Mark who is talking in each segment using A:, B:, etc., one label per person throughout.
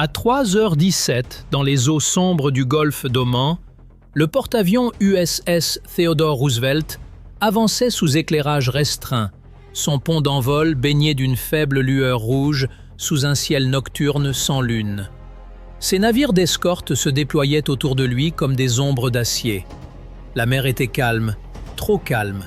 A: À 3h17, dans les eaux sombres du golfe d'Oman, le porte-avions USS Theodore Roosevelt avançait sous éclairage restreint, son pont d'envol baigné d'une faible lueur rouge sous un ciel nocturne sans lune. Ses navires d'escorte se déployaient autour de lui comme des ombres d'acier. La mer était calme, trop calme.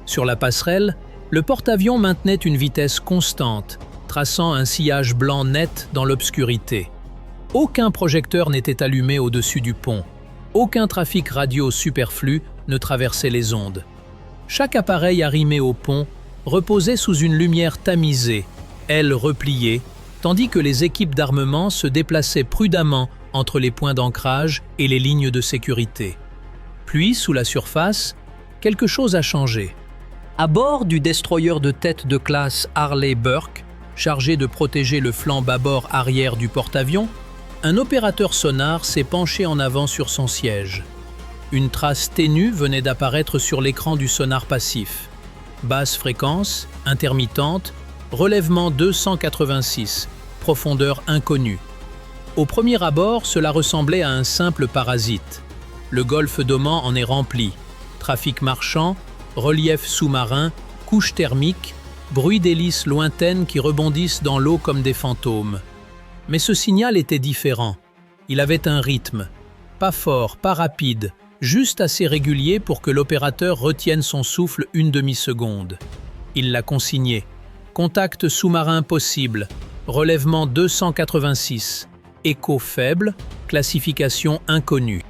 A: Sur la passerelle, le porte-avions maintenait une vitesse constante, traçant un sillage blanc net dans l'obscurité. Aucun projecteur n'était allumé au-dessus du pont. Aucun trafic radio superflu ne traversait les ondes. Chaque appareil arrimé au pont reposait sous une lumière tamisée, ailes repliées, tandis que les équipes d'armement se déplaçaient prudemment entre les points d'ancrage et les lignes de sécurité. Puis, sous la surface, quelque chose a changé. À bord du destroyer de tête de classe Harley Burke, chargé de protéger le flanc bâbord arrière du porte-avions, un opérateur sonar s'est penché en avant sur son siège. Une trace ténue venait d'apparaître sur l'écran du sonar passif. Basse fréquence, intermittente, relèvement 286, profondeur inconnue. Au premier abord, cela ressemblait à un simple parasite. Le golfe d'Oman en est rempli. Trafic marchand, relief sous-marin, couches thermiques, bruit d'hélices lointaines qui rebondissent dans l'eau comme des fantômes. Mais ce signal était différent. Il avait un rythme. Pas fort, pas rapide, juste assez régulier pour que l'opérateur retienne son souffle une demi-seconde. Il l'a consigné. Contact sous-marin possible. Relèvement 286. Écho faible. Classification inconnue.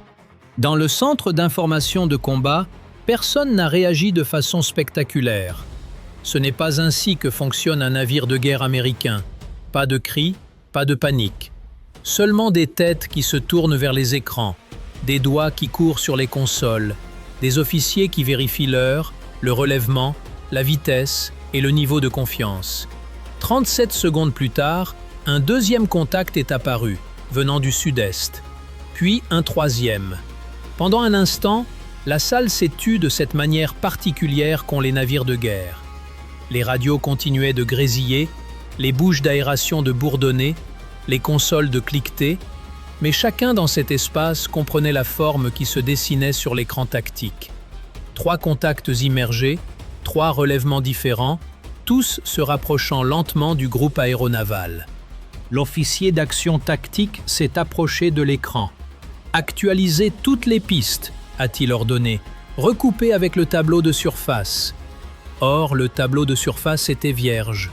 A: Dans le centre d'information de combat, personne n'a réagi de façon spectaculaire. Ce n'est pas ainsi que fonctionne un navire de guerre américain. Pas de cris, pas de panique. Seulement des têtes qui se tournent vers les écrans, des doigts qui courent sur les consoles, des officiers qui vérifient l'heure, le relèvement, la vitesse et le niveau de confiance. 37 secondes plus tard, un deuxième contact est apparu, venant du sud-est. Puis un troisième. Pendant un instant, la salle s'est tue de cette manière particulière qu'ont les navires de guerre. Les radios continuaient de grésiller, les bouches d'aération de bourdonner, les consoles de cliqueter, mais chacun dans cet espace comprenait la forme qui se dessinait sur l'écran tactique. 3 contacts immergés, 3 relèvements différents, tous se rapprochant lentement du groupe aéronaval. L'officier d'action tactique s'est approché de l'écran. « Actualisez toutes les pistes », a-t-il ordonné, « recoupez avec le tableau de surface ». Or, le tableau de surface était vierge.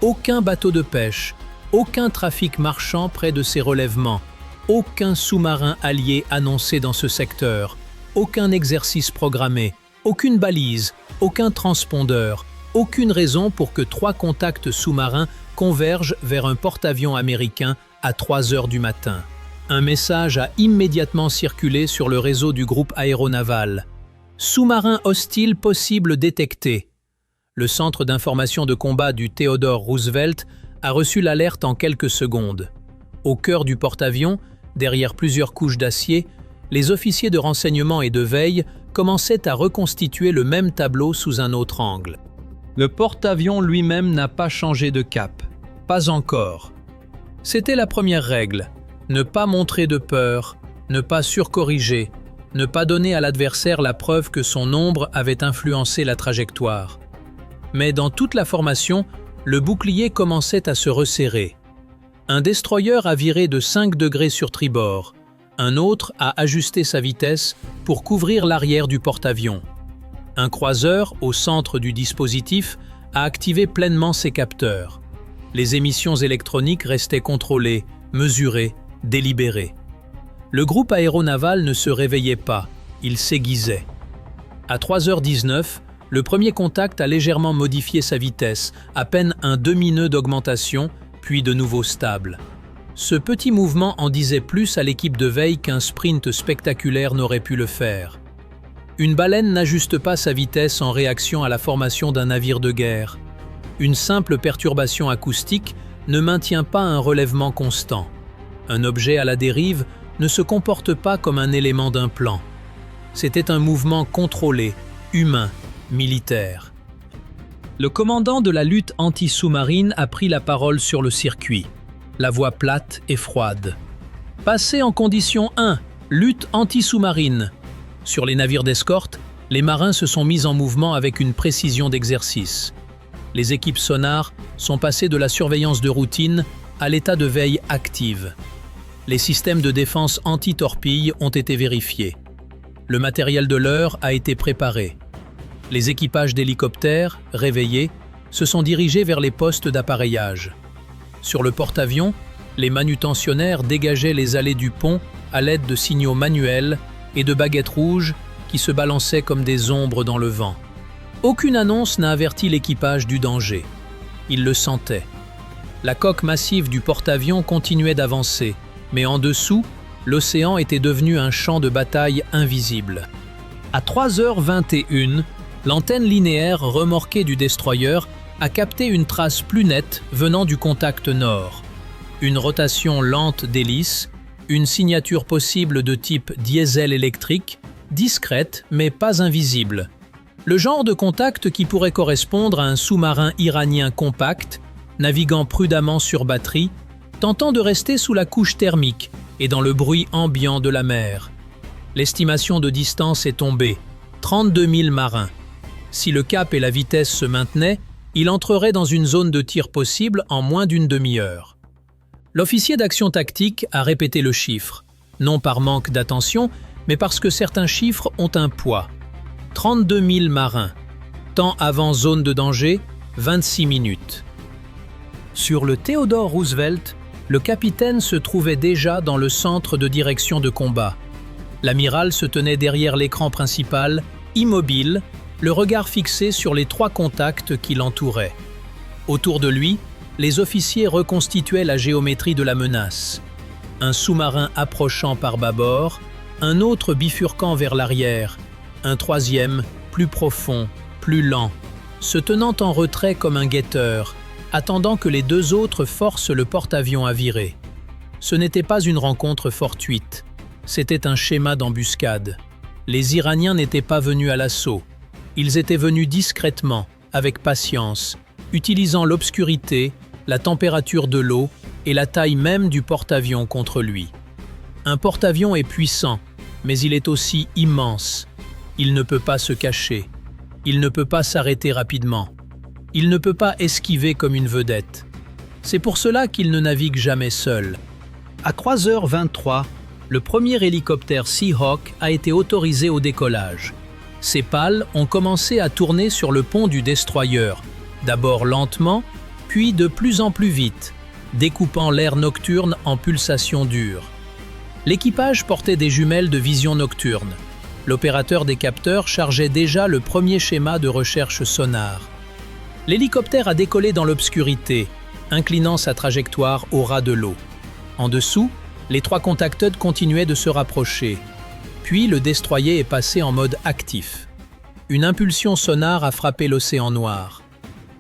A: Aucun bateau de pêche, aucun trafic marchand près de ces relèvements, aucun sous-marin allié annoncé dans ce secteur, aucun exercice programmé, aucune balise, aucun transpondeur, aucune raison pour que 3 contacts sous-marins convergent vers un porte-avions américain à 3 heures du matin. Un message a immédiatement circulé sur le réseau du groupe aéronaval. Sous-marin hostile possible détecté. Le centre d'information de combat du Theodore Roosevelt a reçu l'alerte en quelques secondes. Au cœur du porte-avions, derrière plusieurs couches d'acier, les officiers de renseignement et de veille commençaient à reconstituer le même tableau sous un autre angle. Le porte-avions lui-même n'a pas changé de cap. Pas encore. C'était la première règle. Ne pas montrer de peur, ne pas surcorriger, ne pas donner à l'adversaire la preuve que son ombre avait influencé la trajectoire. Mais dans toute la formation, le bouclier commençait à se resserrer. Un destroyer a viré de 5 degrés sur tribord. Un autre a ajusté sa vitesse pour couvrir l'arrière du porte-avions. Un croiseur, au centre du dispositif, a activé pleinement ses capteurs. Les émissions électroniques restaient contrôlées, mesurées, délibérées. Le groupe aéronaval ne se réveillait pas, il s'aiguisait. À 3h19, le premier contact a légèrement modifié sa vitesse, à peine un demi-nœud d'augmentation, puis de nouveau stable. Ce petit mouvement en disait plus à l'équipe de veille qu'un sprint spectaculaire n'aurait pu le faire. Une baleine n'ajuste pas sa vitesse en réaction à la formation d'un navire de guerre. Une simple perturbation acoustique ne maintient pas un relèvement constant. Un objet à la dérive ne se comporte pas comme un élément d'un plan. C'était un mouvement contrôlé, humain, militaire. Le commandant de la lutte anti-sous-marine a pris la parole sur le circuit. la voie plate et froide. Passé en condition 1, lutte anti-sous-marine. Sur les navires d'escorte, les marins se sont mis en mouvement avec une précision d'exercice. Les équipes sonars sont passées de la surveillance de routine à l'état de veille active. Les systèmes de défense anti-torpilles ont été vérifiés. Le matériel de leurre a été préparé. Les équipages d'hélicoptères, réveillés, se sont dirigés vers les postes d'appareillage. Sur le porte-avions, les manutentionnaires dégageaient les allées du pont à l'aide de signaux manuels et de baguettes rouges qui se balançaient comme des ombres dans le vent. Aucune annonce n'a averti l'équipage du danger. Il le sentait. La coque massive du porte-avions continuait d'avancer, mais en dessous, l'océan était devenu un champ de bataille invisible. À 3h21, l'antenne linéaire remorquée du destroyer a capté une trace plus nette venant du contact nord. Une rotation lente d'hélice, une signature possible de type diesel électrique, discrète mais pas invisible. Le genre de contact qui pourrait correspondre à un sous-marin iranien compact, naviguant prudemment sur batterie, tentant de rester sous la couche thermique et dans le bruit ambiant de la mer. L'estimation de distance est tombée, 32 000 marins. Si le cap et la vitesse se maintenaient, il entrerait dans une zone de tir possible en moins d'une demi-heure. L'officier d'action tactique a répété le chiffre, non par manque d'attention, mais parce que certains chiffres ont un poids. 32 000 marins. Temps avant zone de danger, 26 minutes. Sur le Theodore Roosevelt, le capitaine se trouvait déjà dans le centre de direction de combat. L'amiral se tenait derrière l'écran principal, immobile, le regard fixé sur les 3 contacts qui l'entouraient. Autour de lui, les officiers reconstituaient la géométrie de la menace. Un sous-marin approchant par bâbord, un autre bifurquant vers l'arrière, un troisième, plus profond, plus lent, se tenant en retrait comme un guetteur, attendant que les 2 autres forcent le porte-avions à virer. Ce n'était pas une rencontre fortuite, c'était un schéma d'embuscade. Les Iraniens n'étaient pas venus à l'assaut. Ils étaient venus discrètement, avec patience, utilisant l'obscurité, la température de l'eau et la taille même du porte-avions contre lui. Un porte-avions est puissant, mais il est aussi immense. Il ne peut pas se cacher. Il ne peut pas s'arrêter rapidement. Il ne peut pas esquiver comme une vedette. C'est pour cela qu'il ne navigue jamais seul. À 3h23, le premier hélicoptère Seahawk a été autorisé au décollage. Ses pales ont commencé à tourner sur le pont du destroyer, d'abord lentement, puis de plus en plus vite, découpant l'air nocturne en pulsations dures. L'équipage portait des jumelles de vision nocturne. L'opérateur des capteurs chargeait déjà le premier schéma de recherche sonar. L'hélicoptère a décollé dans l'obscurité, inclinant sa trajectoire au ras de l'eau. En dessous, les 3 contacteurs continuaient de se rapprocher. Puis le destroyer est passé en mode actif. Une impulsion sonar a frappé l'océan noir.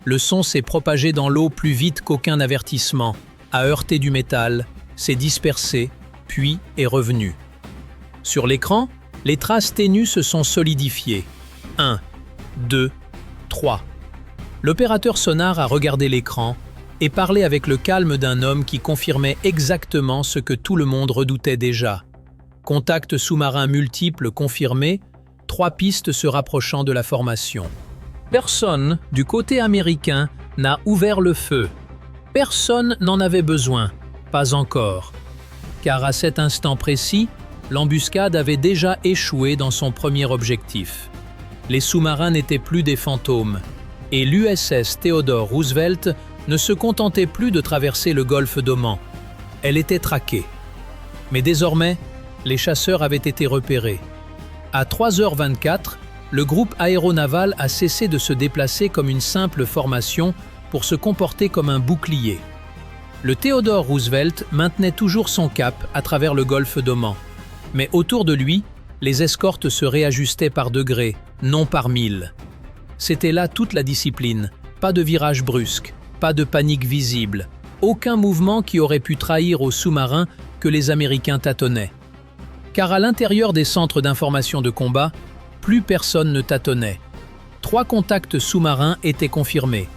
A: Le son s'est propagé dans l'eau plus vite qu'aucun avertissement, a heurté du métal, s'est dispersé, puis est revenu. Sur l'écran, les traces ténues se sont solidifiées. 1, 2, 3. L'opérateur sonar a regardé l'écran et parlé avec le calme d'un homme qui confirmait exactement ce que tout le monde redoutait déjà. Contacts sous-marins multiples confirmés, 3 pistes se rapprochant de la formation. Personne, du côté américain, n'a ouvert le feu. Personne n'en avait besoin, pas encore. Car à cet instant précis, l'embuscade avait déjà échoué dans son premier objectif. Les sous-marins n'étaient plus des fantômes, et l'USS Theodore Roosevelt ne se contentait plus de traverser le golfe d'Oman. Elle était traquée. Mais désormais, les chasseurs avaient été repérés. À 3h24, le groupe aéronaval a cessé de se déplacer comme une simple formation pour se comporter comme un bouclier. Le Theodore Roosevelt maintenait toujours son cap à travers le golfe d'Oman. Mais autour de lui, les escortes se réajustaient par degrés, non par mille. C'était là toute la discipline, pas de virage brusque, pas de panique visible, aucun mouvement qui aurait pu trahir aux sous-marins que les Américains tâtonnaient. Car à l'intérieur des centres d'information de combat, plus personne ne tâtonnait. 3 contacts sous-marins étaient confirmés.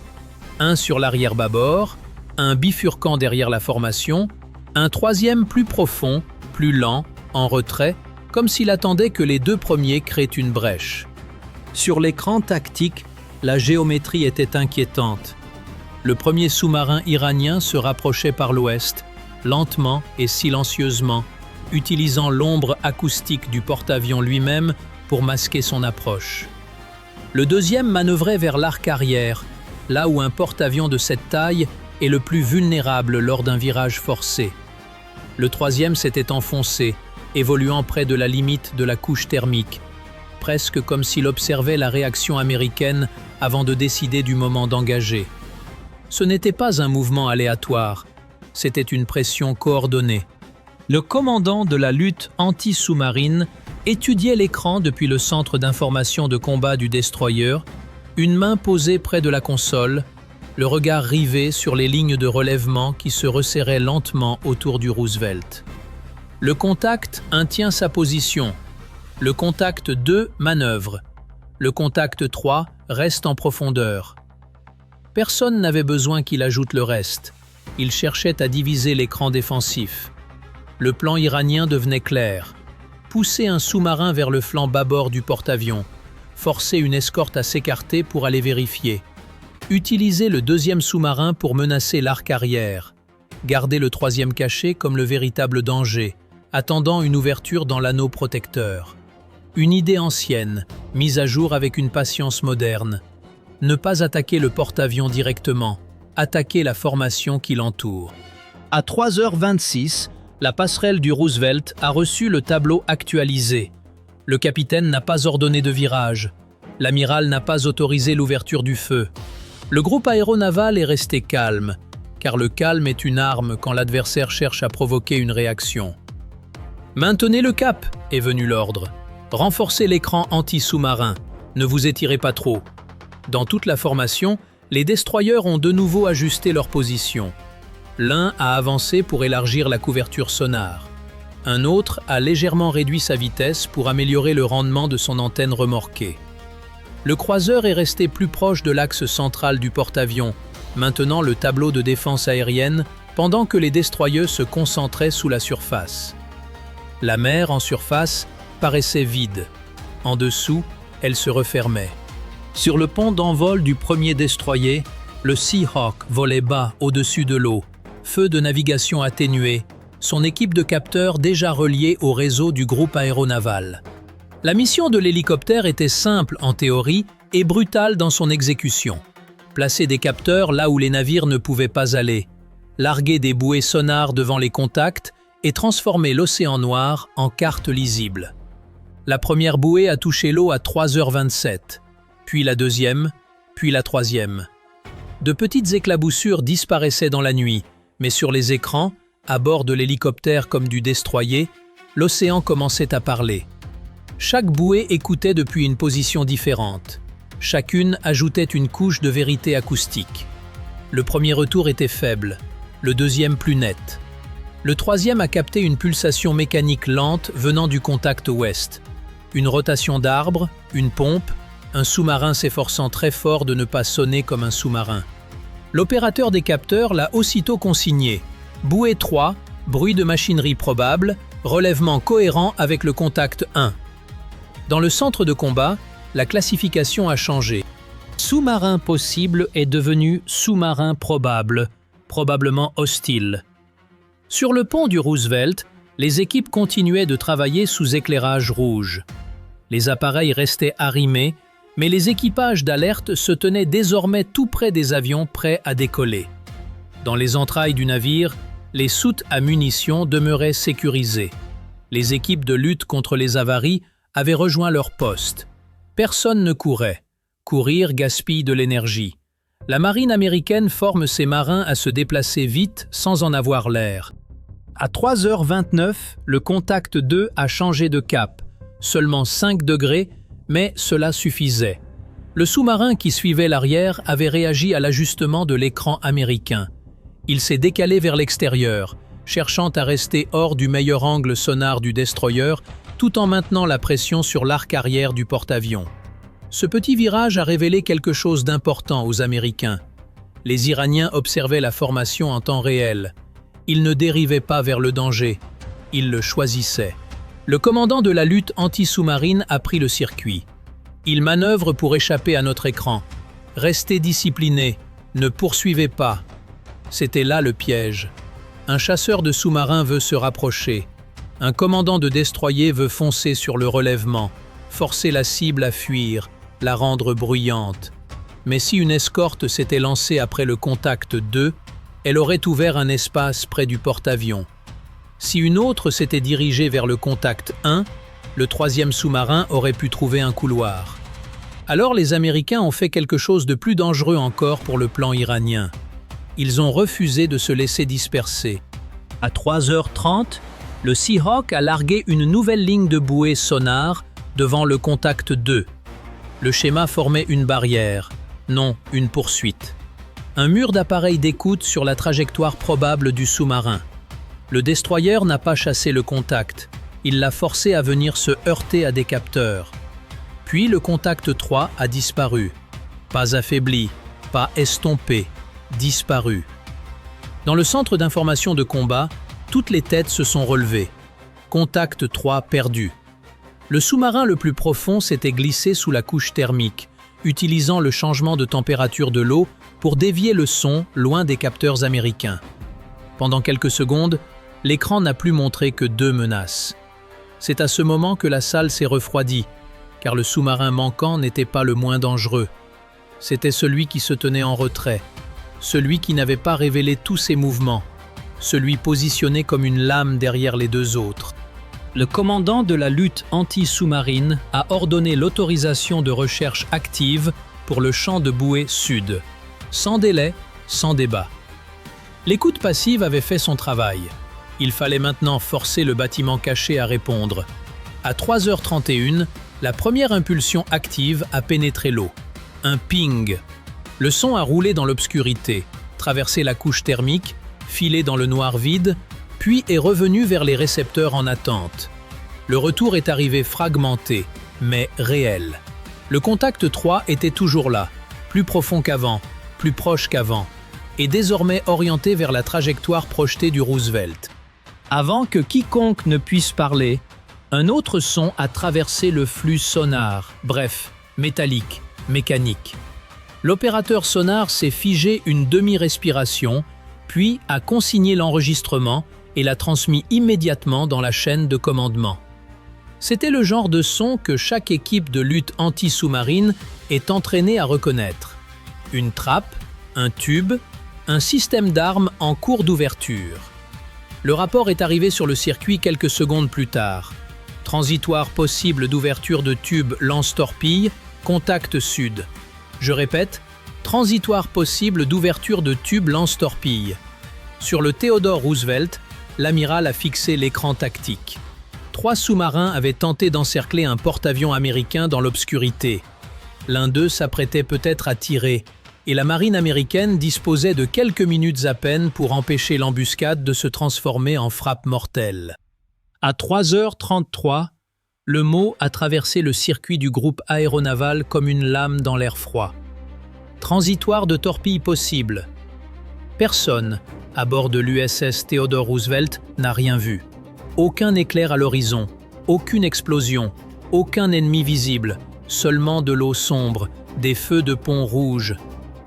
A: Un sur l'arrière-bâbord, un bifurquant derrière la formation, un troisième plus profond, plus lent, en retrait, comme s'il attendait que les deux premiers créent une brèche. Sur l'écran tactique, la géométrie était inquiétante. Le premier sous-marin iranien se rapprochait par l'ouest, lentement et silencieusement, utilisant l'ombre acoustique du porte-avions lui-même pour masquer son approche. Le deuxième manœuvrait vers l'arc arrière, là où un porte-avions de cette taille est le plus vulnérable lors d'un virage forcé. Le troisième s'était enfoncé, évoluant près de la limite de la couche thermique, presque comme s'il observait la réaction américaine avant de décider du moment d'engager. Ce n'était pas un mouvement aléatoire, c'était une pression coordonnée. Le commandant de la lutte anti-sous-marine étudiait l'écran depuis le centre d'information de combat du destroyer, une main posée près de la console, le regard rivé sur les lignes de relèvement qui se resserraient lentement autour du Roosevelt. Le contact 1 tient sa position. Le contact 2 manœuvre. Le contact 3 reste en profondeur. Personne n'avait besoin qu'il ajoute le reste. Il cherchait à diviser l'écran défensif. Le plan iranien devenait clair. Pousser un sous-marin vers le flanc bâbord du porte-avions. Forcer une escorte à s'écarter pour aller vérifier. Utiliser le deuxième sous-marin pour menacer l'arc arrière. Garder le troisième caché comme le véritable danger, attendant une ouverture dans l'anneau protecteur. Une idée ancienne, mise à jour avec une patience moderne. Ne pas attaquer le porte-avions directement, attaquer la formation qui l'entoure. À 3h26, la passerelle du Roosevelt a reçu le tableau actualisé. Le capitaine n'a pas ordonné de virage. L'amiral n'a pas autorisé l'ouverture du feu. Le groupe aéronaval est resté calme, car le calme est une arme quand l'adversaire cherche à provoquer une réaction. « Maintenez le cap !» est venu l'ordre. « Renforcez l'écran anti-sous-marin. Ne vous étirez pas trop. » Dans toute la formation, les destroyers ont de nouveau ajusté leur position. L'un a avancé pour élargir la couverture sonar. Un autre a légèrement réduit sa vitesse pour améliorer le rendement de son antenne remorquée. Le croiseur est resté plus proche de l'axe central du porte-avions, maintenant le tableau de défense aérienne, pendant que les destroyers se concentraient sous la surface. La mer en surface paraissait vide. En dessous, elle se refermait. Sur le pont d'envol du premier destroyer, le Seahawk volait bas au-dessus de l'eau, feu de navigation atténué, son équipe de capteurs déjà reliée au réseau du groupe aéronaval. La mission de l'hélicoptère était simple en théorie et brutale dans son exécution. Placer des capteurs là où les navires ne pouvaient pas aller, larguer des bouées sonars devant les contacts et transformer l'océan Noir en carte lisible. La première bouée a touché l'eau à 3h27, puis la deuxième, puis la troisième. De petites éclaboussures disparaissaient dans la nuit, mais sur les écrans, à bord de l'hélicoptère comme du destroyer, l'océan commençait à parler. Chaque bouée écoutait depuis une position différente. Chacune ajoutait une couche de vérité acoustique. Le premier retour était faible, le deuxième plus net. Le troisième a capté une pulsation mécanique lente venant du contact ouest. Une rotation d'arbre, une pompe, un sous-marin s'efforçant très fort de ne pas sonner comme un sous-marin. L'opérateur des capteurs l'a aussitôt consigné. Bouée 3, bruit de machinerie probable, relèvement cohérent avec le contact 1. Dans le centre de combat, la classification a changé. Sous-marin possible est devenu sous-marin probable, probablement hostile. Sur le pont du Roosevelt, les équipes continuaient de travailler sous éclairage rouge. Les appareils restaient arrimés, mais les équipages d'alerte se tenaient désormais tout près des avions prêts à décoller. Dans les entrailles du navire, les soutes à munitions demeuraient sécurisées. Les équipes de lutte contre les avaries avaient rejoint leur poste. Personne ne courait. Courir gaspille de l'énergie. La marine américaine forme ses marins à se déplacer vite sans en avoir l'air. À 3h29, le contact 2 a changé de cap. Seulement 5 degrés, mais cela suffisait. Le sous-marin qui suivait l'arrière avait réagi à l'ajustement de l'écran américain. Il s'est décalé vers l'extérieur, cherchant à rester hors du meilleur angle sonar du destroyer, tout en maintenant la pression sur l'arc arrière du porte-avions. Ce petit virage a révélé quelque chose d'important aux Américains. Les Iraniens observaient la formation en temps réel. Ils ne dérivaient pas vers le danger, ils le choisissaient. Le commandant de la lutte anti-sous-marine a pris le circuit. Il manœuvre pour échapper à notre écran. Restez disciplinés, ne poursuivez pas. C'était là le piège. Un chasseur de sous-marins veut se rapprocher. Un commandant de destroyer veut foncer sur le relèvement, forcer la cible à fuir, la rendre bruyante. Mais si une escorte s'était lancée après le contact 2, elle aurait ouvert un espace près du porte-avions. Si une autre s'était dirigée vers le contact 1, le troisième sous-marin aurait pu trouver un couloir. Alors les Américains ont fait quelque chose de plus dangereux encore pour le plan iranien. Ils ont refusé de se laisser disperser. À 3h30, le Seahawk a largué une nouvelle ligne de bouée sonar devant le contact 2. Le schéma formait une barrière, non une poursuite. Un mur d'appareils d'écoute sur la trajectoire probable du sous-marin. Le destroyer n'a pas chassé le contact, il l'a forcé à venir se heurter à des capteurs. Puis le contact 3 a disparu. Pas affaibli, pas estompé, disparu. Dans le centre d'information de combat, toutes les têtes se sont relevées. Contact 3 perdu. Le sous-marin le plus profond s'était glissé sous la couche thermique, utilisant le changement de température de l'eau pour dévier le son loin des capteurs américains. Pendant quelques secondes, l'écran n'a plus montré que 2 menaces. C'est à ce moment que la salle s'est refroidie, car le sous-marin manquant n'était pas le moins dangereux. C'était celui qui se tenait en retrait, celui qui n'avait pas révélé tous ses mouvements, celui positionné comme une lame derrière les 2 autres. Le commandant de la lutte anti-sous-marine a ordonné l'autorisation de recherche active pour le champ de bouée sud. Sans délai, sans débat. L'écoute passive avait fait son travail. Il fallait maintenant forcer le bâtiment caché à répondre. À 3h31, la première impulsion active a pénétré l'eau. Un ping. Le son a roulé dans l'obscurité, traversé la couche thermique, filé dans le noir vide, puis est revenu vers les récepteurs en attente. Le retour est arrivé fragmenté, mais réel. Le contact 3 était toujours là, plus profond qu'avant, plus proche qu'avant, et désormais orienté vers la trajectoire projetée du Roosevelt. Avant que quiconque ne puisse parler, un autre son a traversé le flux sonar, bref, métallique, mécanique. L'opérateur sonar s'est figé une demi-respiration, puis a consigné l'enregistrement et l'a transmis immédiatement dans la chaîne de commandement. C'était le genre de son que chaque équipe de lutte anti-sous-marine est entraînée à reconnaître. Une trappe, un tube, un système d'armes en cours d'ouverture. Le rapport est arrivé sur le circuit quelques secondes plus tard. Transitoire possible d'ouverture de tube lance-torpille, contact sud. Je répète, transitoire possible d'ouverture de tube lance-torpille. Sur le Theodore Roosevelt, l'amiral a fixé l'écran tactique. 3 sous-marins avaient tenté d'encercler un porte-avions américain dans l'obscurité. L'un d'eux s'apprêtait peut-être à tirer, et la marine américaine disposait de quelques minutes à peine pour empêcher l'embuscade de se transformer en frappe mortelle. À 3h33, le mot a traversé le circuit du groupe aéronaval comme une lame dans l'air froid. Transitoire de torpille possible. Personne, à bord de l'USS Theodore Roosevelt, n'a rien vu. Aucun éclair à l'horizon, aucune explosion, aucun ennemi visible, seulement de l'eau sombre, des feux de pont rouge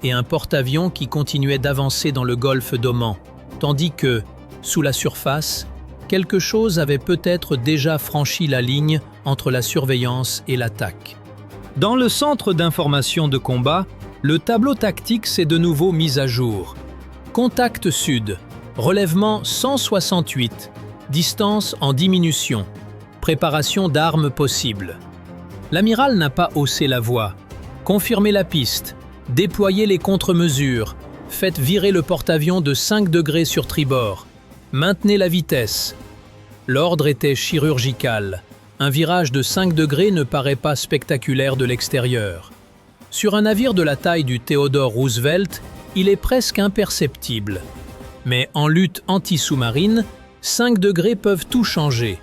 A: et un porte-avions qui continuait d'avancer dans le golfe d'Oman, tandis que, sous la surface, quelque chose avait peut-être déjà franchi la ligne entre la surveillance et l'attaque. Dans le centre d'information de combat, le tableau tactique s'est de nouveau mis à jour. Contact sud, relèvement 168, distance en diminution, préparation d'armes possibles. L'amiral n'a pas haussé la voix. Confirmez la piste, déployez les contre-mesures, faites virer le porte-avions de 5 degrés sur tribord, maintenez la vitesse. L'ordre était chirurgical. Un virage de 5 degrés ne paraît pas spectaculaire de l'extérieur. Sur un navire de la taille du Theodore Roosevelt, il est presque imperceptible. Mais en lutte anti-sous-marine, 5 degrés peuvent tout changer.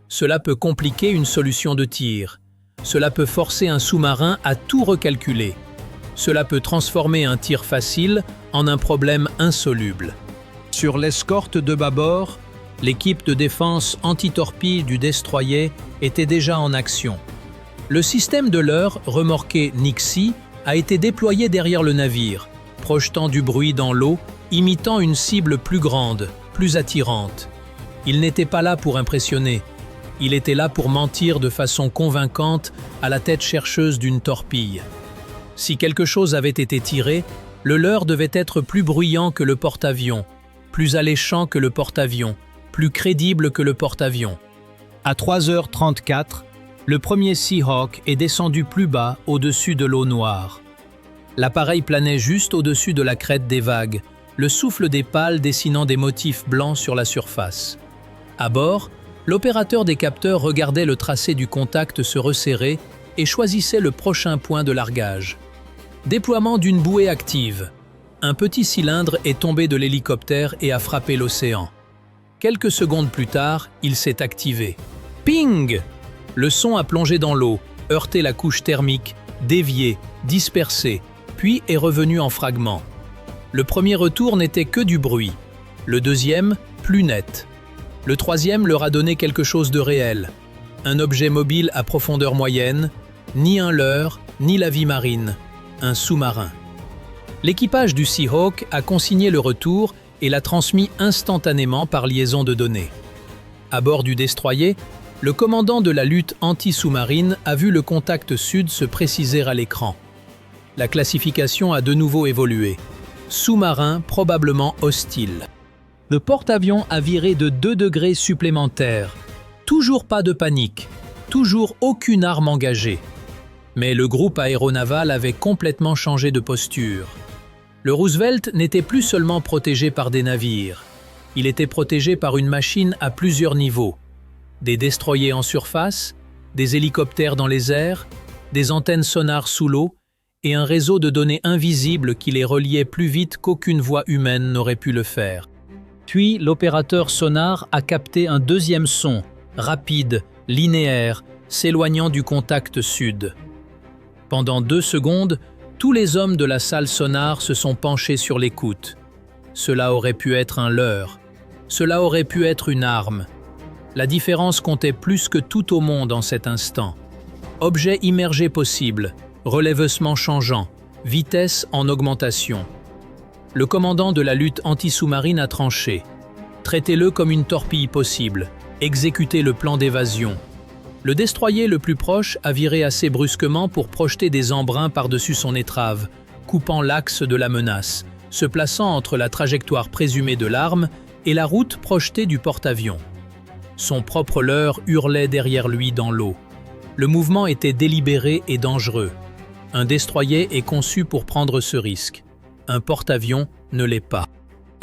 A: Cela peut compliquer une solution de tir. Cela peut forcer un sous-marin à tout recalculer. Cela peut transformer un tir facile en un problème insoluble. Sur l'escorte de bâbord, l'équipe de défense anti-torpille du destroyer était déjà en action. Le système de leurre, remorqué Nixie, a été déployé derrière le navire, projetant du bruit dans l'eau, imitant une cible plus grande, plus attirante. Il n'était pas là pour impressionner. Il était là pour mentir de façon convaincante à la tête chercheuse d'une torpille. Si quelque chose avait été tiré, le leurre devait être plus bruyant que le porte-avions, plus alléchant que le porte-avions, plus crédible que le porte-avions. À 3h34, le premier Seahawk est descendu plus bas au-dessus de l'eau noire. L'appareil planait juste au-dessus de la crête des vagues, le souffle des pales dessinant des motifs blancs sur la surface. À bord, l'opérateur des capteurs regardait le tracé du contact se resserrer et choisissait le prochain point de largage. Déploiement d'une bouée active. Un petit cylindre est tombé de l'hélicoptère et a frappé l'océan. Quelques secondes plus tard, il s'est activé. Ping! Le son a plongé dans l'eau, heurté la couche thermique, dévié, dispersé, puis est revenu en fragments. Le premier retour n'était que du bruit. Le deuxième, plus net. Le troisième leur a donné quelque chose de réel. Un objet mobile à profondeur moyenne, ni un leurre, ni la vie marine. Un sous-marin. L'équipage du Seahawk a consigné le retour et l'a transmis instantanément par liaison de données. À bord du destroyer, le commandant de la lutte anti-sous-marine a vu le contact sud se préciser à l'écran. La classification a de nouveau évolué. Sous-marin probablement hostile. Le porte-avions a viré de 2 degrés supplémentaires. Toujours pas de panique, toujours aucune arme engagée. Mais le groupe aéronaval avait complètement changé de posture. Le Roosevelt n'était plus seulement protégé par des navires. Il était protégé par une machine à plusieurs niveaux. Des destroyers en surface, des hélicoptères dans les airs, des antennes sonars sous l'eau et un réseau de données invisibles qui les reliait plus vite qu'aucune voix humaine n'aurait pu le faire. Puis l'opérateur sonar a capté un deuxième son, rapide, linéaire, s'éloignant du contact sud. Pendant 2 secondes, tous les hommes de la salle sonar se sont penchés sur l'écoute. Cela aurait pu être un leurre. Cela aurait pu être une arme. La différence comptait plus que tout au monde en cet instant. Objet immergé possible, relèvement changeant, vitesse en augmentation. Le commandant de la lutte anti-sous-marine a tranché. Traitez-le comme une torpille possible. Exécutez le plan d'évasion. Le destroyer le plus proche a viré assez brusquement pour projeter des embruns par-dessus son étrave, coupant l'axe de la menace, se plaçant entre la trajectoire présumée de l'arme et la route projetée du porte-avions. Son propre leurre hurlait derrière lui dans l'eau. Le mouvement était délibéré et dangereux. Un destroyer est conçu pour prendre ce risque. Un porte-avions ne l'est pas.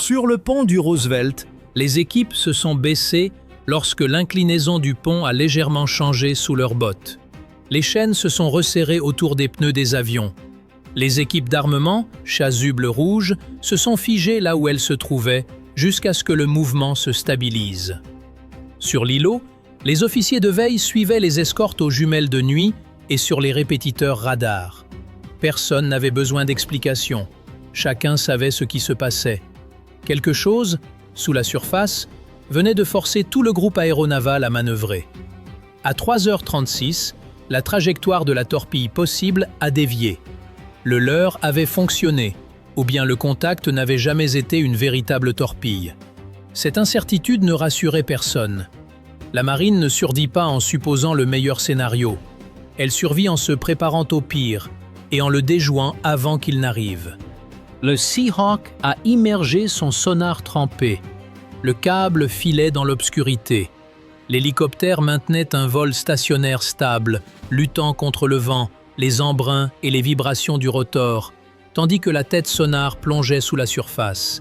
A: Sur le pont du Roosevelt, les équipes se sont baissées lorsque l'inclinaison du pont a légèrement changé sous leurs bottes. Les chaînes se sont resserrées autour des pneus des avions. Les équipes d'armement, chasubles rouges, se sont figées là où elles se trouvaient jusqu'à ce que le mouvement se stabilise. Sur l'îlot, les officiers de veille suivaient les escortes aux jumelles de nuit et sur les répétiteurs radars. Personne n'avait besoin d'explication. Chacun savait ce qui se passait. Quelque chose, sous la surface, venait de forcer tout le groupe aéronaval à manœuvrer. À 3h36, la trajectoire de la torpille possible a dévié. Le leurre avait fonctionné, ou bien le contact n'avait jamais été une véritable torpille. Cette incertitude ne rassurait personne. La marine ne surdit pas en supposant le meilleur scénario. Elle survit en se préparant au pire et en le déjouant avant qu'il n'arrive. Le Seahawk a immergé son sonar trempé. Le câble filait dans l'obscurité. L'hélicoptère maintenait un vol stationnaire stable, luttant contre le vent, les embruns et les vibrations du rotor, tandis que la tête sonar plongeait sous la surface.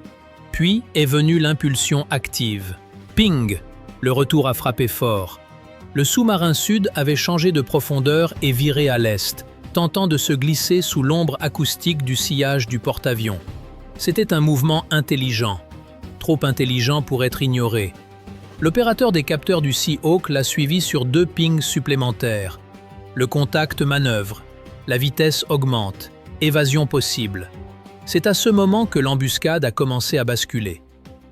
A: Puis est venue l'impulsion active. Ping! Le retour a frappé fort. Le sous-marin sud avait changé de profondeur et viré à l'est, tentant de se glisser sous l'ombre acoustique du sillage du porte-avions. C'était un mouvement intelligent. Trop intelligent pour être ignoré. L'opérateur des capteurs du Seahawk l'a suivi sur 2 pings supplémentaires. Le contact manœuvre, la vitesse augmente, Évasion possible. C'est à ce moment que l'embuscade a commencé à basculer.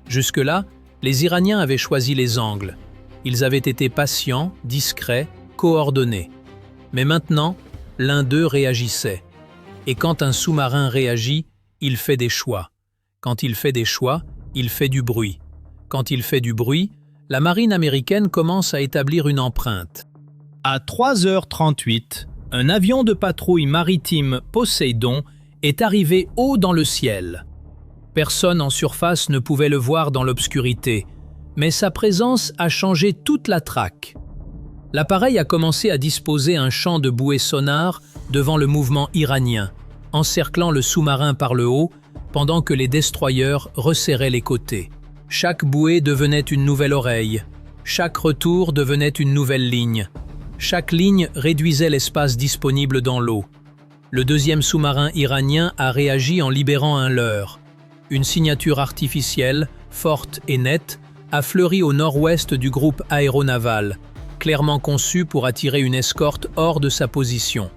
A: Jusque-là, les Iraniens avaient choisi les angles. Ils avaient été patients, discrets, coordonnés. Mais maintenant, l'un d'eux réagissait. Et quand un sous-marin réagit, il fait des choix. Quand il fait des choix, il fait du bruit. Quand il fait du bruit, la marine américaine commence à établir une empreinte. À 3h38, un avion de patrouille maritime Poséidon est arrivé haut dans le ciel. Personne en surface ne pouvait le voir dans l'obscurité, mais sa présence a changé toute la traque. L'appareil a commencé à disposer un champ de bouées sonars devant le mouvement iranien, encerclant le sous-marin par le haut, pendant que les destroyers resserraient les côtés. Chaque bouée devenait une nouvelle oreille, chaque retour devenait une nouvelle ligne. Chaque ligne réduisait l'espace disponible dans l'eau. Le deuxième sous-marin iranien a réagi en libérant un leurre. Une signature artificielle, forte et nette, a fleuri au nord-ouest du groupe aéronaval, clairement conçu pour attirer une escorte hors de sa position.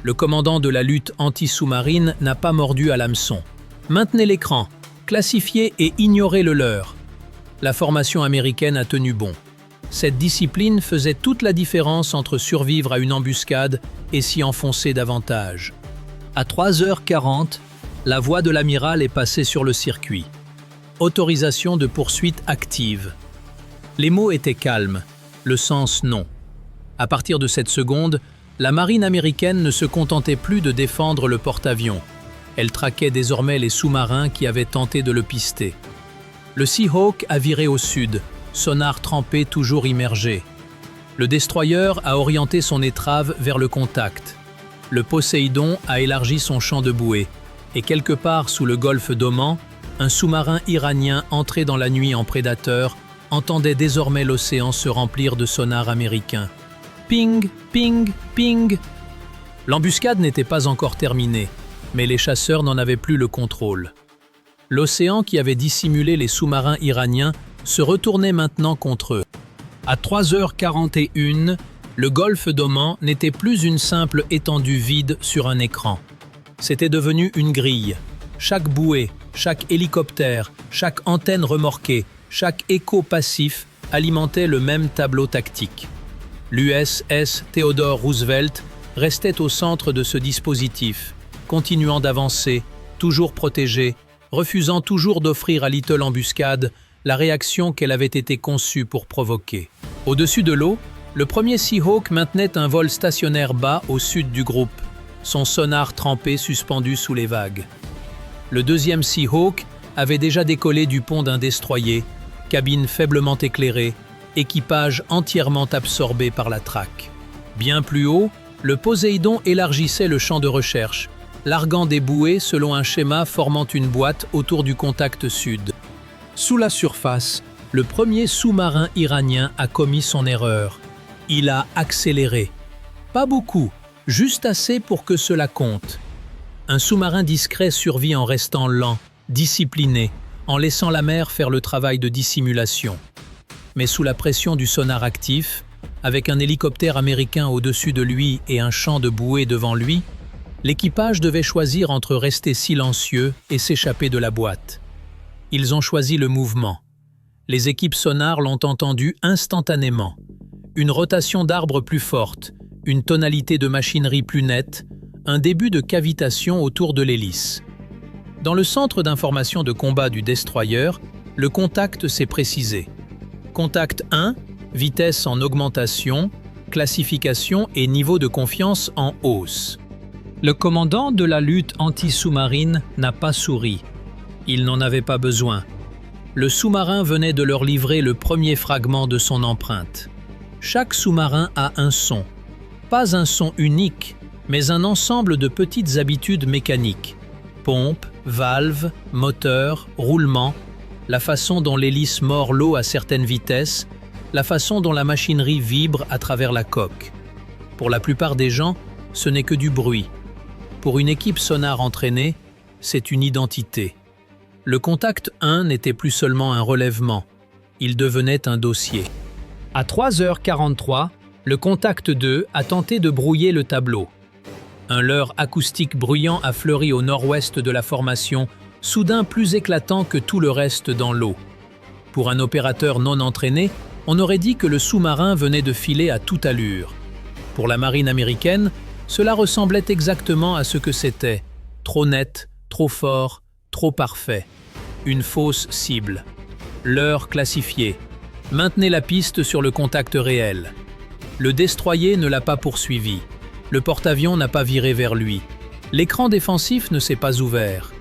A: Le commandant de la lutte anti-sous-marine n'a pas mordu à l'hameçon. Maintenez l'écran, classifiez et ignorez le leurre. La formation américaine a tenu bon. Cette discipline faisait toute la différence entre survivre à une embuscade et s'y enfoncer davantage. À 3h40, la voix de l'amiral est passée sur le circuit. Autorisation de poursuite active. Les mots étaient calmes, le sens non. À partir de cette seconde, la marine américaine ne se contentait plus de défendre le porte-avions. Elle traquait désormais les sous-marins qui avaient tenté de le pister. Le Seahawk a viré au sud, sonar trempé toujours immergé. Le destroyer a orienté son étrave vers le contact. Le Poséidon a élargi son champ de bouée. Et quelque part sous le golfe d'Oman, un sous-marin iranien entré dans la nuit en prédateur entendait désormais l'océan se remplir de sonars américains. Ping, ping, ping. L'embuscade n'était pas encore terminée, mais les chasseurs n'en avaient plus le contrôle. L'océan qui avait dissimulé les sous-marins iraniens se retournait maintenant contre eux. À 3h41, le golfe d'Oman n'était plus une simple étendue vide sur un écran. C'était devenu une grille. Chaque bouée, chaque hélicoptère, chaque antenne remorquée, chaque écho passif alimentait le même tableau tactique. L'USS Theodore Roosevelt restait au centre de ce dispositif, continuant d'avancer, toujours protégée, refusant toujours d'offrir à Little Embuscade la réaction qu'elle avait été conçue pour provoquer. Au-dessus de l'eau, le premier Seahawk maintenait un vol stationnaire bas au sud du groupe, son sonar trempé suspendu sous les vagues. Le deuxième Seahawk avait déjà décollé du pont d'un destroyer, cabine faiblement éclairée, équipage entièrement absorbé par la traque. Bien plus haut, le Poséidon élargissait le champ de recherche, larguant des bouées selon un schéma formant une boîte autour du contact sud. Sous la surface, le premier sous-marin iranien a commis son erreur. Il a accéléré. Pas beaucoup, juste assez pour que cela compte. Un sous-marin discret survit en restant lent, discipliné, en laissant la mer faire le travail de dissimulation. Mais sous la pression du sonar actif, avec un hélicoptère américain au-dessus de lui et un champ de bouées devant lui, l'équipage devait choisir entre rester silencieux et s'échapper de la boîte. Ils ont choisi le mouvement. Les équipes sonars l'ont entendu instantanément. Une rotation d'arbres plus forte, une tonalité de machinerie plus nette, un début de cavitation autour de l'hélice. Dans le centre d'information de combat du destroyer, le contact s'est précisé. Contact 1, vitesse en augmentation, classification et niveau de confiance en hausse. Le commandant de la lutte anti-sous-marine n'a pas souri. Il n'en avait pas besoin. Le sous-marin venait de leur livrer le premier fragment de son empreinte. Chaque sous-marin a un son. Pas un son unique, mais un ensemble de petites habitudes mécaniques. Pompe, valve, moteur, roulement, la façon dont l'hélice mord l'eau à certaines vitesses, la façon dont la machinerie vibre à travers la coque. Pour la plupart des gens, ce n'est que du bruit. Pour une équipe sonar entraînée, c'est une identité. Le contact 1 n'était plus seulement un relèvement, il devenait un dossier. À 3h43, le contact 2 a tenté de brouiller le tableau. Un leurre acoustique bruyant a fleuri au nord-ouest de la formation, soudain plus éclatant que tout le reste dans l'eau. Pour un opérateur non entraîné, on aurait dit que le sous-marin venait de filer à toute allure. Pour la marine américaine, cela ressemblait exactement à ce que c'était. Trop net, trop fort, trop parfait. Une fausse cible. Leurre classifié. Maintenez la piste sur le contact réel. Le destroyer ne l'a pas poursuivi. Le porte-avions n'a pas viré vers lui. L'écran défensif ne s'est pas ouvert.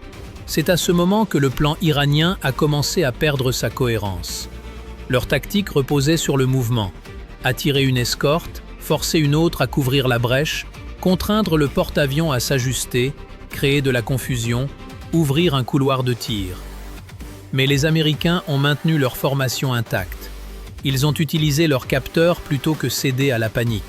A: C'est à ce moment que le plan iranien a commencé à perdre sa cohérence. Leur tactique reposait sur le mouvement. Attirer une escorte, forcer une autre à couvrir la brèche, contraindre le porte-avions à s'ajuster, créer de la confusion, ouvrir un couloir de tir. Mais les Américains ont maintenu leur formation intacte. Ils ont utilisé leurs capteurs plutôt que céder à la panique.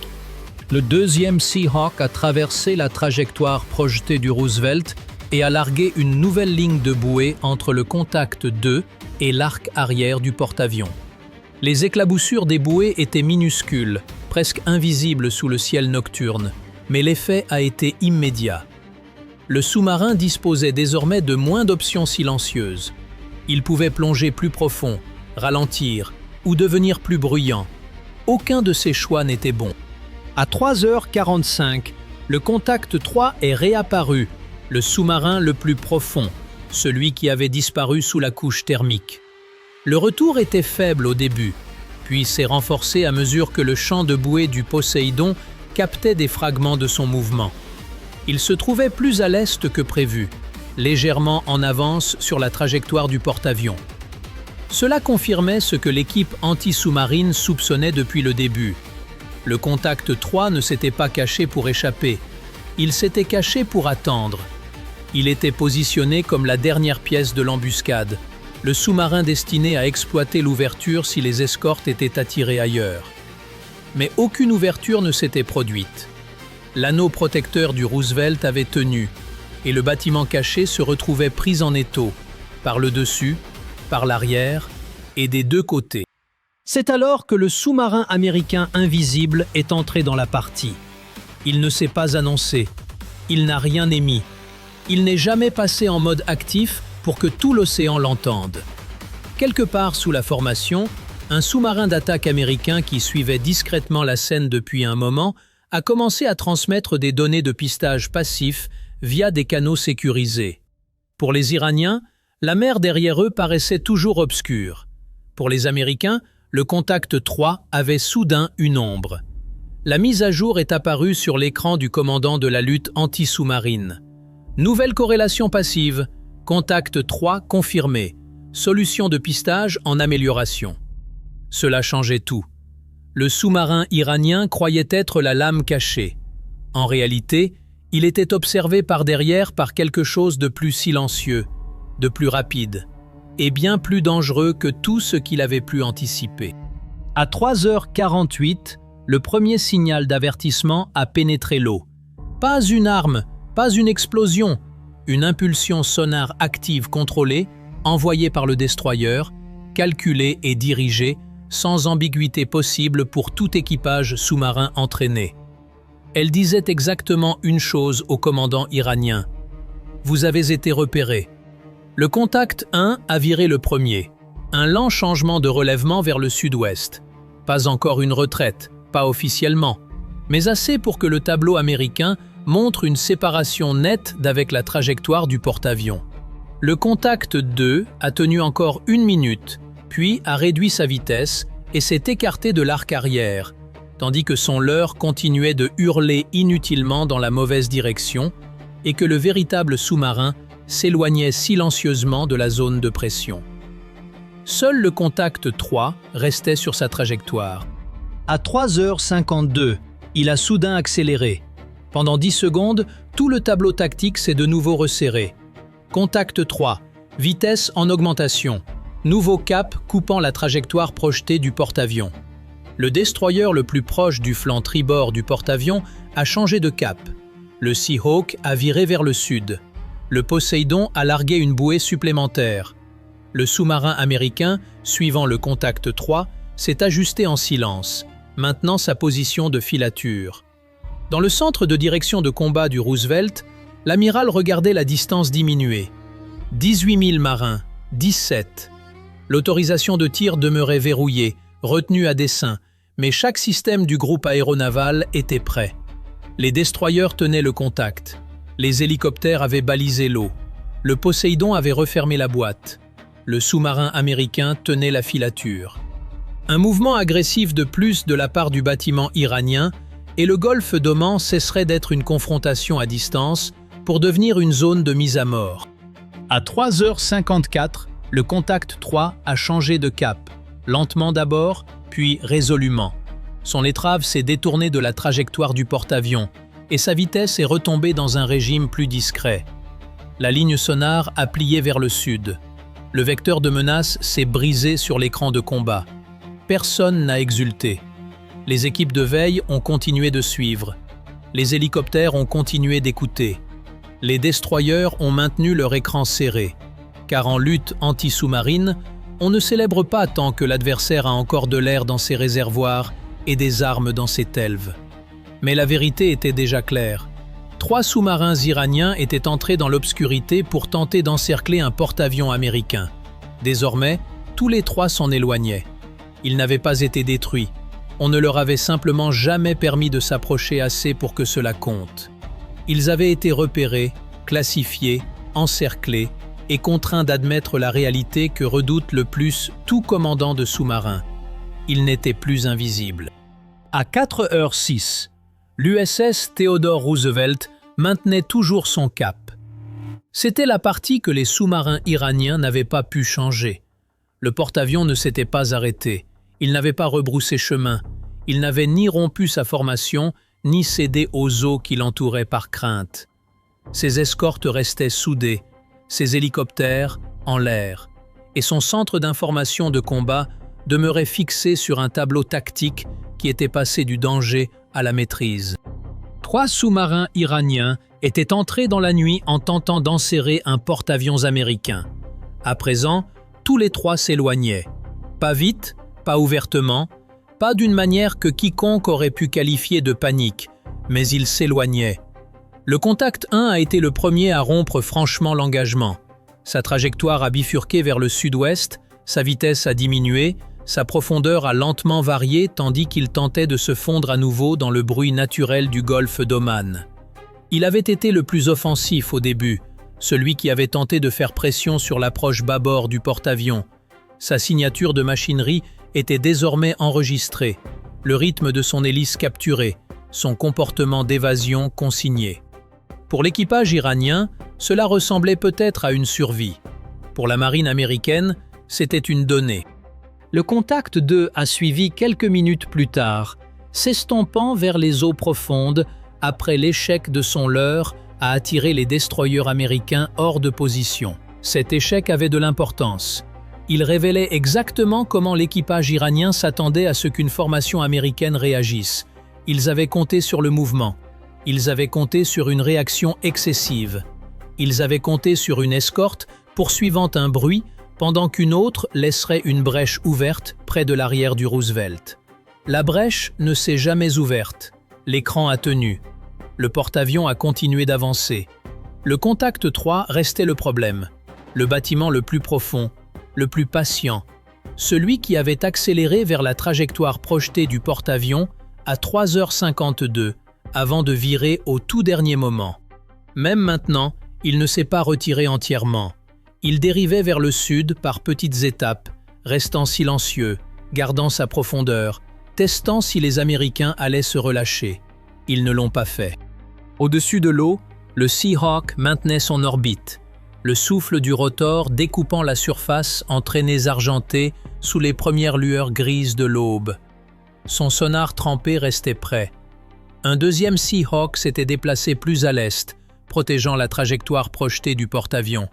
A: Le deuxième Seahawk a traversé la trajectoire projetée du Roosevelt et a largué une nouvelle ligne de bouée entre le contact 2 et l'arc arrière du porte-avions. Les éclaboussures des bouées étaient minuscules, presque invisibles sous le ciel nocturne, mais l'effet a été immédiat. Le sous-marin disposait désormais de moins d'options silencieuses. Il pouvait plonger plus profond, ralentir ou devenir plus bruyant. Aucun de ces choix n'était bon. À 3h45, le contact 3 est réapparu, le sous-marin le plus profond, celui qui avait disparu sous la couche thermique. Le retour était faible au début, puis s'est renforcé à mesure que le champ de bouée du Poséidon captait des fragments de son mouvement. Il se trouvait plus à l'est que prévu, légèrement en avance sur la trajectoire du porte-avions. Cela confirmait ce que l'équipe anti-sous-marine soupçonnait depuis le début. Le contact 3 ne s'était pas caché pour échapper, il s'était caché pour attendre. Il était positionné comme la dernière pièce de l'embuscade, le sous-marin destiné à exploiter l'ouverture si les escortes étaient attirées ailleurs. Mais aucune ouverture ne s'était produite. L'anneau protecteur du Roosevelt avait tenu, et le bâtiment caché se retrouvait pris en étau, par le dessus, par l'arrière et des deux côtés. C'est alors que le sous-marin américain invisible est entré dans la partie. Il ne s'est pas annoncé, il n'a rien émis, il n'est jamais passé en mode actif pour que tout l'océan l'entende. Quelque part sous la formation, un sous-marin d'attaque américain qui suivait discrètement la scène depuis un moment a commencé à transmettre des données de pistage passif via des canaux sécurisés. Pour les Iraniens, la mer derrière eux paraissait toujours obscure. Pour les Américains, le contact 3 avait soudain une ombre. La mise à jour est apparue sur l'écran du commandant de la lutte anti-sous-marine. Nouvelle corrélation passive, contact 3 confirmé, solution de pistage en amélioration. Cela changeait tout. Le sous-marin iranien croyait être la lame cachée. En réalité, il était observé par derrière par quelque chose de plus silencieux, de plus rapide, et bien plus dangereux que tout ce qu'il avait pu anticiper. À 3h48, le premier signal d'avertissement a pénétré l'eau. Pas une arme, pas une explosion, une impulsion sonare active contrôlée, envoyée par le destroyer, calculée et dirigée, sans ambiguïté possible pour tout équipage sous-marin entraîné. Elle disait exactement une chose au commandant iranien. « Vous avez été repéré. » Le contact 1 a viré le premier. Un lent changement de relèvement vers le sud-ouest. Pas encore une retraite, pas officiellement, mais assez pour que le tableau américain montre une séparation nette d'avec la trajectoire du porte-avions. Le contact 2 a tenu encore 1 minute, puis a réduit sa vitesse et s'est écarté de l'arc arrière, tandis que son leurre continuait de hurler inutilement dans la mauvaise direction et que le véritable sous-marin s'éloignait silencieusement de la zone de pression. Seul le contact 3 restait sur sa trajectoire. À 3h52, il a soudain accéléré. Pendant 10 secondes, tout le tableau tactique s'est de nouveau resserré. Contact 3, vitesse en augmentation, nouveau cap coupant la trajectoire projetée du porte-avions. Le destroyer le plus proche du flanc tribord du porte-avions a changé de cap. Le Seahawk a viré vers le sud. Le Poséidon a largué une bouée supplémentaire. Le sous-marin américain, suivant le contact 3, s'est ajusté en silence, maintenant sa position de filature. Dans le centre de direction de combat du Roosevelt, l'amiral regardait la distance diminuer. 18 000 marins, 17. L'autorisation de tir demeurait verrouillée, retenue à dessein, mais chaque système du groupe aéronaval était prêt. Les destroyers tenaient le contact. Les hélicoptères avaient balisé l'eau. Le Poséidon avait refermé la boîte. Le sous-marin américain tenait la filature. Un mouvement agressif de plus de la part du bâtiment iranien et le golfe d'Oman cesserait d'être une confrontation à distance pour devenir une zone de mise à mort. À 3h54, le contact 3 a changé de cap, lentement d'abord, puis résolument. Son étrave s'est détournée de la trajectoire du porte-avions et sa vitesse est retombée dans un régime plus discret. La ligne sonar a plié vers le sud. Le vecteur de menace s'est brisé sur l'écran de combat. Personne n'a exulté. Les équipes de veille ont continué de suivre. Les hélicoptères ont continué d'écouter. Les destroyers ont maintenu leur écran serré. Car en lutte anti-sous-marine, on ne célèbre pas tant que l'adversaire a encore de l'air dans ses réservoirs et des armes dans ses telves. Mais la vérité était déjà claire. 3 sous-marins iraniens étaient entrés dans l'obscurité pour tenter d'encercler un porte-avions américain. Désormais, tous les 3 s'en éloignaient. Ils n'avaient pas été détruits. On ne leur avait simplement jamais permis de s'approcher assez pour que cela compte. Ils avaient été repérés, classifiés, encerclés et contraints d'admettre la réalité que redoute le plus tout commandant de sous-marin. Ils n'étaient plus invisibles. À 4h06, l'USS Theodore Roosevelt maintenait toujours son cap. C'était la partie que les sous-marins iraniens n'avaient pas pu changer. Le porte-avions ne s'était pas arrêté. Il n'avait pas rebroussé chemin. Il n'avait ni rompu sa formation, ni cédé aux eaux qui l'entouraient par crainte. Ses escortes restaient soudées, ses hélicoptères en l'air, et son centre d'information de combat demeurait fixé sur un tableau tactique qui était passé du danger à la maîtrise. 3 sous-marins iraniens étaient entrés dans la nuit en tentant d'enserrer un porte-avions américain. À présent, tous les 3 s'éloignaient. Pas vite, pas ouvertement, pas d'une manière que quiconque aurait pu qualifier de panique, mais ils s'éloignaient. Le contact 1 a été le premier à rompre franchement l'engagement. Sa trajectoire a bifurqué vers le sud-ouest, sa vitesse a diminué, sa profondeur a lentement varié tandis qu'il tentait de se fondre à nouveau dans le bruit naturel du golfe d'Oman. Il avait été le plus offensif au début, celui qui avait tenté de faire pression sur l'approche bâbord du porte-avions. Sa signature de machinerie était désormais enregistrée, le rythme de son hélice capturé, son comportement d'évasion consigné. Pour l'équipage iranien, cela ressemblait peut-être à une survie. Pour la marine américaine, c'était une donnée. Le contact 2 a suivi quelques minutes plus tard, s'estompant vers les eaux profondes après l'échec de son leurre à attirer les destroyers américains hors de position. Cet échec avait de l'importance. Il révélait exactement comment l'équipage iranien s'attendait à ce qu'une formation américaine réagisse. Ils avaient compté sur le mouvement. Ils avaient compté sur une réaction excessive. Ils avaient compté sur une escorte poursuivant un bruit pendant qu'une autre laisserait une brèche ouverte près de l'arrière du Roosevelt. La brèche ne s'est jamais ouverte. L'écran a tenu. Le porte-avions a continué d'avancer. Le contact 3 restait le problème. Le bâtiment le plus profond, le plus patient, celui qui avait accéléré vers la trajectoire projetée du porte-avions à 3h52, avant de virer au tout dernier moment. Même maintenant, il ne s'est pas retiré entièrement. Il dérivait vers le sud par petites étapes, restant silencieux, gardant sa profondeur, testant si les Américains allaient se relâcher. Ils ne l'ont pas fait. Au-dessus de l'eau, le Seahawk maintenait son orbite, le souffle du rotor découpant la surface en traînées argentées sous les premières lueurs grises de l'aube. Son sonar trempé restait prêt. Un deuxième Seahawk s'était déplacé plus à l'est, protégeant la trajectoire projetée du porte-avions.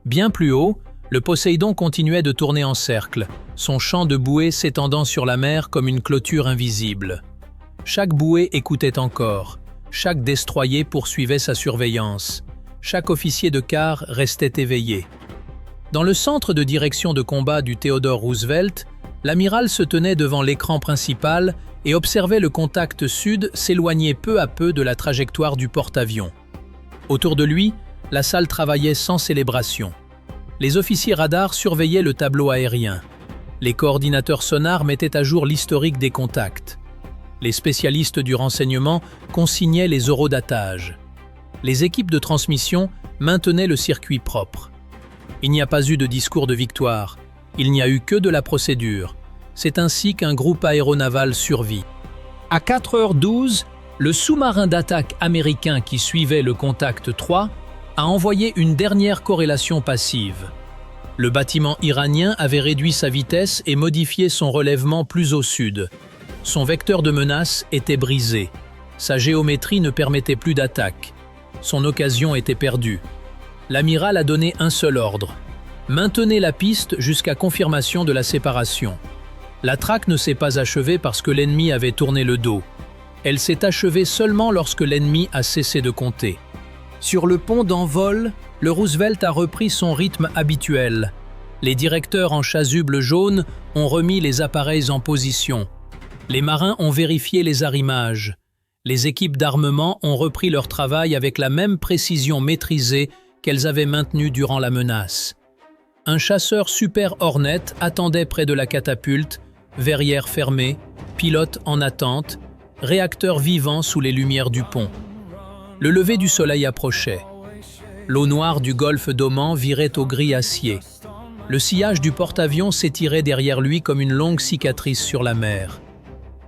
A: Bien plus haut, le Poséidon continuait de tourner en cercle, son champ de bouées s'étendant sur la mer comme une clôture invisible. Chaque bouée écoutait encore, chaque destroyer poursuivait sa surveillance. Chaque officier de quart restait éveillé. Dans le centre de direction de combat du Theodore Roosevelt, L'amiral se tenait devant l'écran principal et observait le contact sud s'éloigner peu à peu de la trajectoire du porte-avions. Autour de lui, la salle travaillait sans célébration. Les officiers radars surveillaient le tableau aérien. Les coordinateurs sonars mettaient à jour l'historique des contacts. Les spécialistes du renseignement consignaient les horodatage. Les équipes de transmission maintenaient le circuit propre. Il n'y a pas eu de discours de victoire, il n'y a eu que de la procédure. C'est ainsi qu'un groupe aéronaval survit. À 4h12, le sous-marin d'attaque américain qui suivait le contact 3 a envoyé une dernière corrélation passive. Le bâtiment iranien avait réduit sa vitesse et modifié son relèvement plus au sud. Son vecteur de menace était brisé. Sa géométrie ne permettait plus d'attaque. Son occasion était perdue. L'amiral a donné un seul ordre. Maintenez la piste jusqu'à confirmation de la séparation. La traque ne s'est pas achevée parce que l'ennemi avait tourné le dos. Elle s'est achevée seulement lorsque l'ennemi a cessé de compter. Sur le pont d'envol, le Roosevelt a repris son rythme habituel. Les directeurs en chasuble jaune ont remis les appareils en position. Les marins ont vérifié les arrimages. Les équipes d'armement ont repris leur travail avec la même précision maîtrisée qu'elles avaient maintenue durant la menace. Un chasseur Super Hornet attendait près de la catapulte, verrière fermée, pilote en attente, réacteur vivant sous les lumières du pont. Le lever du soleil approchait. L'eau noire du golfe d'Oman virait au gris acier. Le sillage du porte-avions s'étirait derrière lui comme une longue cicatrice sur la mer.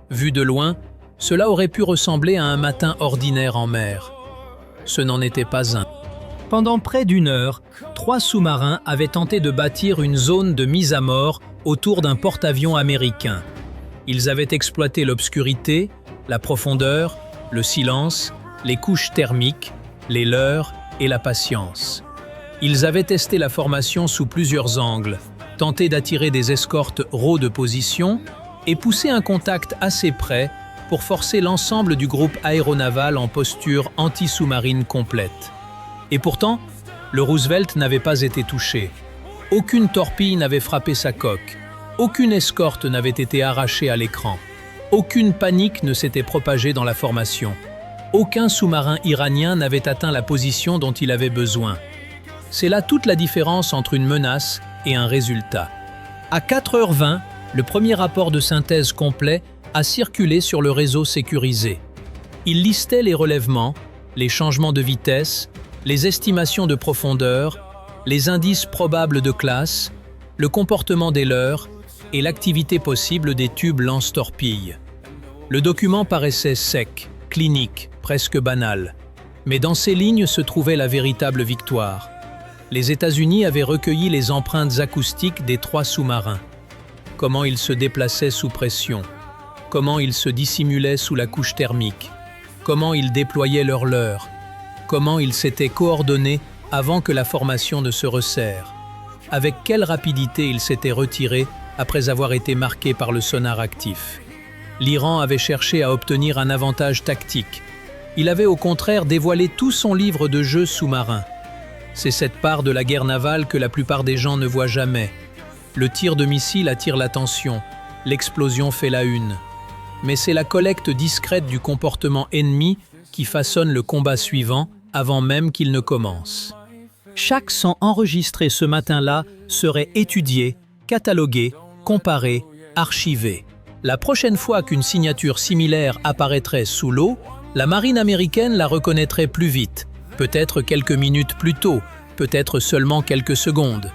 A: Vu de loin, cela aurait pu ressembler à un matin ordinaire en mer. Ce n'en était pas un. Pendant près d'une heure, 3 sous-marins avaient tenté de bâtir une zone de mise à mort autour d'un porte-avions américain. Ils avaient exploité l'obscurité, la profondeur, le silence, les couches thermiques, les leurres et la patience. Ils avaient testé la formation sous plusieurs angles, tenté d'attirer des escortes RAW de position et poussé un contact assez près pour forcer l'ensemble du groupe aéronaval en posture anti-sous-marine complète. Et pourtant, le Roosevelt n'avait pas été touché. Aucune torpille n'avait frappé sa coque. Aucune escorte n'avait été arrachée à l'écran. Aucune panique ne s'était propagée dans la formation. Aucun sous-marin iranien n'avait atteint la position dont il avait besoin. C'est là toute la différence entre une menace et un résultat. À 4h20, le premier rapport de synthèse complet a circulé sur le réseau sécurisé. Il listait les relèvements, les changements de vitesse, les estimations de profondeur, les indices probables de classe, le comportement des leurres et l'activité possible des tubes lance-torpilles. Le document paraissait sec, clinique, presque banal. Mais dans ces lignes se trouvait la véritable victoire. Les États-Unis avaient recueilli les empreintes acoustiques des 3 sous-marins. Comment ils se déplaçaient sous pression, comment ils se dissimulaient sous la couche thermique, comment ils déployaient leurs leurres, comment ils s'étaient coordonnés avant que la formation ne se resserre, avec quelle rapidité ils s'étaient retirés après avoir été marqués par le sonar actif. L'Iran avait cherché à obtenir un avantage tactique. Il avait au contraire dévoilé tout son livre de jeu sous-marin. C'est cette part de la guerre navale que la plupart des gens ne voient jamais. Le tir de missile attire l'attention, l'explosion fait la une. Mais c'est la collecte discrète du comportement ennemi qui façonne le combat suivant avant même qu'il ne commence. Chaque sang enregistré ce matin-là serait étudié, catalogué, comparé, archivé. La prochaine fois qu'une signature similaire apparaîtrait sous l'eau, la marine américaine la reconnaîtrait plus vite, peut-être quelques minutes plus tôt, peut-être seulement quelques secondes.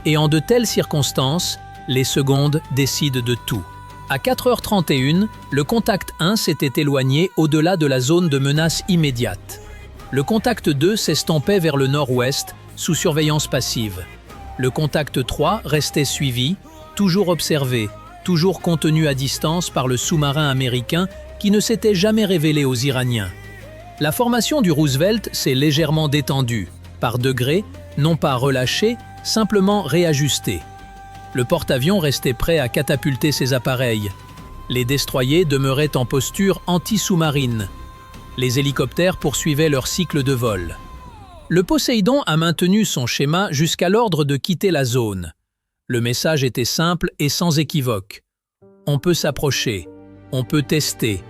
A: Et en de telles circonstances, les secondes décident de tout. À 4h31, le contact 1 s'était éloigné au-delà de la zone de menace immédiate. Le contact 2 s'estompait vers le nord-ouest, sous surveillance passive. Le contact 3 restait suivi, toujours observé, toujours contenu à distance par le sous-marin américain qui ne s'était jamais révélé aux Iraniens. La formation du Roosevelt s'est légèrement détendue, par degrés, non pas relâchée, simplement réajustée. Le porte-avions restait prêt à catapulter ses appareils. Les destroyers demeuraient en posture anti-sous-marine. Les hélicoptères poursuivaient leur cycle de vol. Le Poséidon a maintenu son schéma jusqu'à l'ordre de quitter la zone. Le message était simple et sans équivoque. On peut s'approcher, on peut tester,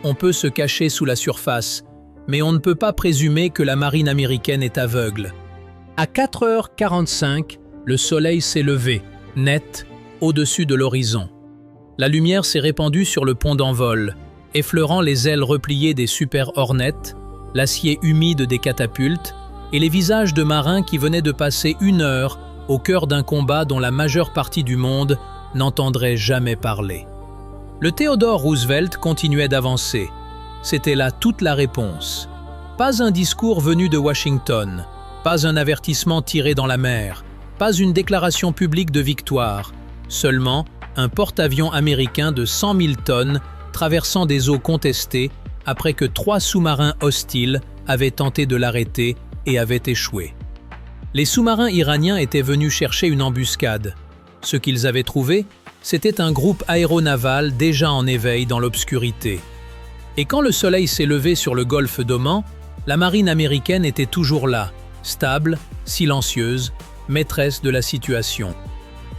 A: on peut se cacher sous la surface, mais on ne peut pas présumer que la marine américaine est aveugle. À 4h45, le soleil s'est levé, net, au-dessus de l'horizon. La lumière s'est répandue sur le pont d'envol, effleurant les ailes repliées des Super Hornets, l'acier humide des catapultes et les visages de marins qui venaient de passer 1 heure au cœur d'un combat dont la majeure partie du monde n'entendrait jamais parler. Le Theodore Roosevelt continuait d'avancer. C'était là toute la réponse. Pas un discours venu de Washington, pas un avertissement tiré dans la mer, pas une déclaration publique de victoire, seulement un porte-avions américain de 100 000 tonnes traversant des eaux contestées après que 3 sous-marins hostiles avaient tenté de l'arrêter et avaient échoué. Les sous-marins iraniens étaient venus chercher une embuscade. Ce qu'ils avaient trouvé, c'était un groupe aéronaval déjà en éveil dans l'obscurité. Et quand le soleil s'est levé sur le golfe d'Oman, la marine américaine était toujours là, stable, silencieuse, maîtresse de la situation.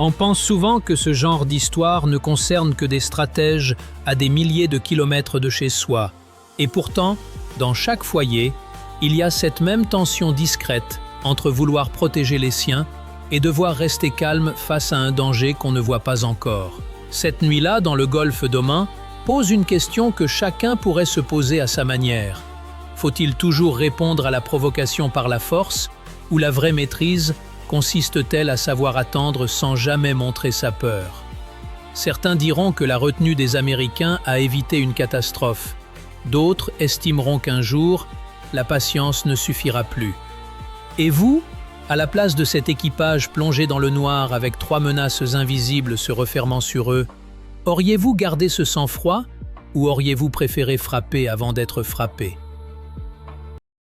A: On pense souvent que ce genre d'histoire ne concerne que des stratèges à des milliers de kilomètres de chez soi. Et pourtant, dans chaque foyer, il y a cette même tension discrète entre vouloir protéger les siens et devoir rester calme face à un danger qu'on ne voit pas encore. Cette nuit-là, dans le golfe d'Oman, pose une question que chacun pourrait se poser à sa manière. Faut-il toujours répondre à la provocation par la force, ou la vraie maîtrise consiste-t-elle à savoir attendre sans jamais montrer sa peur? Certains diront que la retenue des Américains a évité une catastrophe. D'autres estimeront qu'un jour, la patience ne suffira plus. Et vous, à la place de cet équipage plongé dans le noir avec 3 menaces invisibles se refermant sur eux, auriez-vous gardé ce sang-froid ou auriez-vous préféré frapper avant d'être frappé ?